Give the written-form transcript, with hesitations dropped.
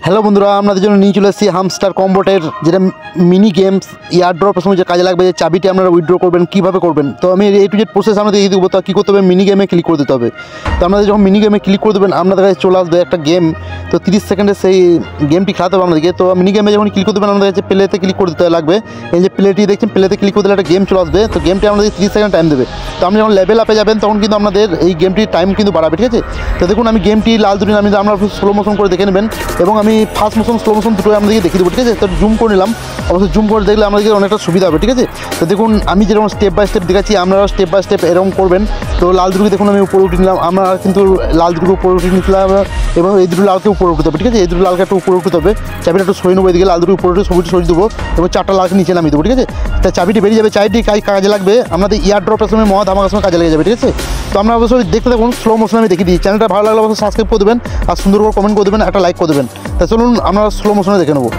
Hello বন্ধুরা, আপনাদের জন্য নিয়ে চলে এসেছি হামস্টার কম্বোটের যেটা মিনি গেমস ইয়ার ড্রপের সময় যে কাজে লাগবে, যে চাবিটি আপনারা উইথড্র করবেন কীভাবে করবেন। তো আমি এই টু জেড প্রসেস আপনাদের দিয়ে দেবো। তো কী করতে হবে, মিনি গেমে ক্লিক করে দিতে হবে। তো আপনাদের যখন মিনি গেমে ক্লিক করে দেবেন আপনাদের কাছে চলে আসবে একটা গেম। তো 30 সেকেন্ডে সেই গেমটি খেলাতে হবে আপনাদেরকে। তো মিনি গেমে যখন ক্লিক করে দেবেন আপনাদের কাছে প্লেতে ক্লিক করে দিতে লাগবে। এই যে প্লেটি দেখছেন, প্লেতে ক্লিক করে দিলে একটা গেম চলে আসবে। তো গেমটি আপনাদের 30 সেকেন্ড টাইম দেবে। তো আপনি যখন লেভেল আপে যাবেন তখন কিন্তু আপনাদের এই গেমটির টাইম কিন্তু বাড়াবে, ঠিক আছে। তো দেখুন আমি গেমটি লাল দুটি আমি আমরা স্লো মোশন করে দেখে নেবেন, এবং আমি ফার্স্ট মোশন স্লো মোশন দুটোই আমাদেরকে দেখিয়ে দেবো, ঠিক আছে। তো জুম করে নিলাম, অবশ্যই জুম করে দেখলে আমাদেরকে অনেকটা সুবিধা হবে, ঠিক আছে। তো দেখুন আমি যেরকম স্টেপ বাই স্টেপ দেখাচ্ছি আপনারাও স্টেপ বাই স্টেপ এরকম করবেন। তো লাল দুটোকে দেখুন আমি উপরে উঠে নিলাম, আমরা কিন্তু লাল দুটোকে উপরে উঠে নিলাম, এবং এই দুটো লালকে উপরে উঠতে হবে, ঠিক আছে। এই দুটো লালকে একটু উপরে উঠতে হবে, চাবিটা একটু সরিয়ে নেবো, এদিকে লাল দুটো উপরে উঠে সবুজ সরিয়ে দেবো, এবং চারটা লালকে নিচে নামিয়ে দেবো, ঠিক আছে। তা চাবিটি বেরিয়ে যাবে, চাবিটি কাজে লাগবে আমাদের ইয়ার ড্রপের সময়, মহা ধামাকার সময় কাজে লেগে যাবে, ঠিক আছে। তো আমরা অবশ্যই দেখতে দেখুন স্লো মোশন আমি দেখিয়ে দিই। চ্যানেলটা ভালো লাগলে অবশ্যই সাবস্ক্রাইব করে দেবেন, আর সুন্দর করে কমেন্ট করে দেবেন, একটা লাইক করে দেবেন। তা চলুন আমরা স্লো মোশনে দেখে নেবো।